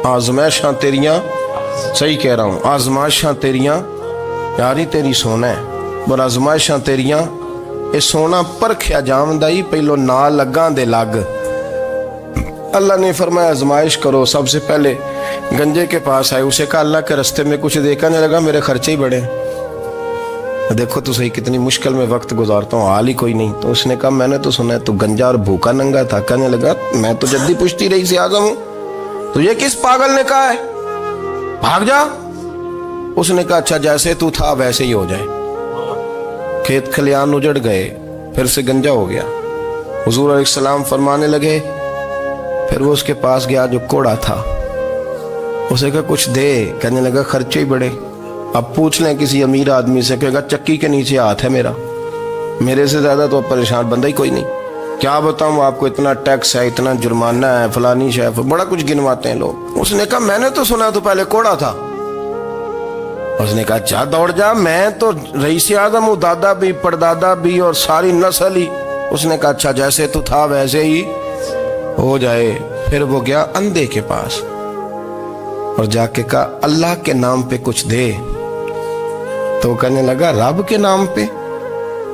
आजमाइशां तेरियां, सही कह रहा हूँ, आजमाइशां तेरियां यारी तेरी सोना है, पर आजमाइशां तेरियां ये सोना परखिया जावंदा ही पहलो ना लगा दे लग। अल्लाह ने फरमाया आजमाइश करो। सबसे पहले गंजे के पास आए, उसे कहा अल्लाह के रास्ते में कुछ देखा नहीं लगा, मेरे खर्चे ही बड़े। देखो तो सही कितनी मुश्किल में वक्त गुजारता हूँ, हाल ही कोई नहीं। तो उसने कहा मैंने तो सुना है तू गंजा और भूखा नंगा था। कहने लगा मैं तो जल्दी पुश्ती रही से आजम हूँ, तुझे किस पागल ने कहा है भाग जा। उसने कहा अच्छा जैसे तू था वैसे ही हो जाए। खेत खलियान उजड़ गए, फिर से गंजा हो गया। हुजूर अलैहिस्सलाम फरमाने लगे, फिर वो उसके पास गया जो कोड़ा था, उसे कहा कुछ दे। कहने लगा खर्चे ही बड़े। अब पूछ लें किसी अमीर आदमी से, कहेगा चक्की के नीचे हाथ है मेरा, मेरे से ज्यादा तो परेशान बंदा ही कोई नहीं। क्या बताऊं आपको, इतना टैक्स है, इतना जुर्माना है, फलानी शैफ, बड़ा कुछ गिनवाते हैं लोग। उसने कहा मैंने तो सुना तो पहले कोड़ा था। उसने कहा जा दौड़ जा, मैं तो रईस आज़म हूँ, दादा भी परदादा भी और सारी नस्ल ही। उसने कहा अच्छा जैसे तू था वैसे ही हो जाए। फिर वो गया अंधे के पास और जाके कहा अल्लाह के नाम पे कुछ दे। तो कहने लगा रब के नाम पे,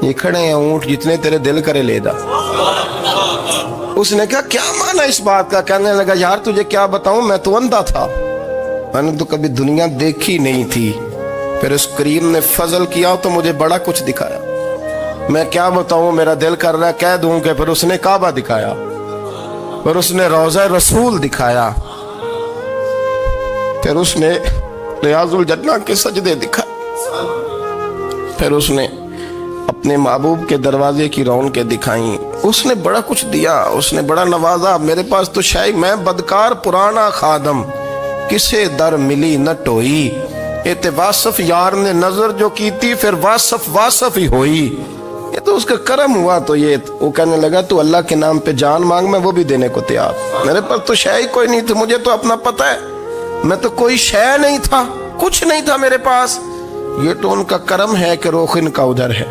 ये खड़े हैं ऊंट, जितने तेरे दिल करे ले दा। उसने कहा क्या माना इस बात का। कहने लगा यार तुझे क्या बताऊं, मैं तो अंधा था, मैंने तो कभी दुनिया देखी नहीं थी। फिर उस करीम ने फजल किया तो मुझे बड़ा कुछ दिखाया। मैं क्या बताऊं, मेरा दिल कर रहा है कह दूं कि फिर उसने काबा दिखाया, फिर उसने रोज़ा रसूल दिखाया, फिर उसने रियाजुल जन्ना के सजदे दिखाए, फिर उसने अपने महबूब के दरवाजे की रौनकें दिखाई। उसने बड़ा कुछ दिया, उसने बड़ा नवाजा। मेरे पास तो शायद मैं बदकार पुराना खादम, किसे दर मिली न टोई। एते वासफ यार ने नजर जो की थी, फिर वासफ वासफ ही होई। ये तो उसका करम हुआ। तो ये वो कहने लगा तू अल्लाह के नाम पे जान मांग, मैं वो भी देने को तैयार। मेरे पास तो शय कोई नहीं थी, मुझे तो अपना पता है, मैं तो कोई शय नहीं था, कुछ नहीं था मेरे पास। ये तो उनका करम है कि रुख इनका उधर है,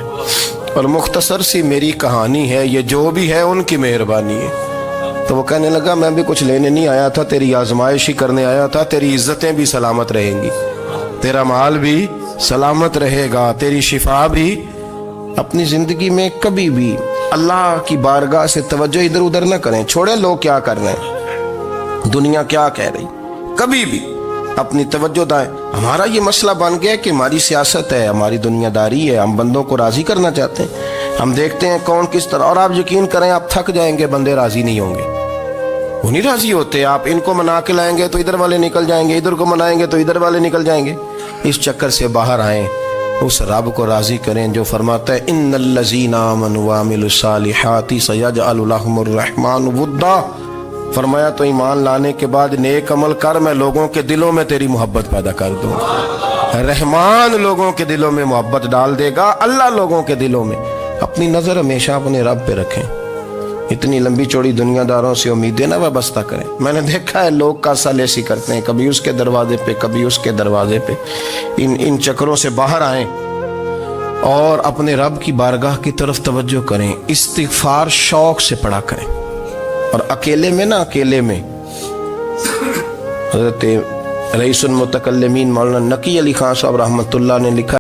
और मुख्तसर सी मेरी कहानी है, ये जो भी है उनकी मेहरबानी है। तो वो कहने लगा मैं भी कुछ लेने नहीं आया था, तेरी आजमाइश ही करने आया था। तेरी इज्जतें भी सलामत रहेंगी, तेरा माल भी सलामत रहेगा, तेरी शिफा भी। अपनी जिंदगी में कभी भी अल्लाह की बारगाह से तवज्जो इधर उधर ना करें, छोड़े लोग क्या कर रहे हैं, दुनिया क्या कह रही, कभी भी अपनी तवज्जो दाएं। हमारा ये मसला बन गया कि हमारी सियासत है, हमारी दुनियादारी है, हम बंदों को राजी करना चाहते हैं। हम देखते हैं कौन किस तरह, और आप यकीन करें आप थक जाएंगे, बंदे राजी नहीं होंगे, वो नहीं राजी होते। आप इनको मना के लाएंगे तो इधर वाले निकल जाएंगे, इधर को मनाएंगे तो इधर वाले निकल जाएंगे। इस चक्कर से बाहर आए, उस रब को राजी करें जो फरमाता है इन्नल्लज़ीना आमनू व अमिलुस्सालिहाति सयजअलु लहुमुर रहमानु वुद्दा। फरमाया तो ईमान लाने के बाद नेक अमल कर, मैं लोगों के दिलों में तेरी मोहब्बत पैदा कर दूँ। रहमान लोगों के दिलों में मोहब्बत डाल देगा, अल्लाह लोगों के दिलों में। अपनी नज़र हमेशा अपने रब पे रखें। इतनी लंबी चौड़ी दुनियादारों से उम्मीदें ना वाबस्ता करें। मैंने देखा है लोग का सालेसी करते हैं, कभी उसके दरवाजे पे कभी उसके दरवाजे पे। इन चक्करों से बाहर आएं और अपने रब की बारगाह की तरफ तवज्जो करें। इस्तिगफार शौक से पढ़ा करें, और अकेले में ना, अकेले में हज़रत रईसुल मुतकल्लिमीन मौलाना नकी अली खान साहब रहमतुल्लाह ने लिखा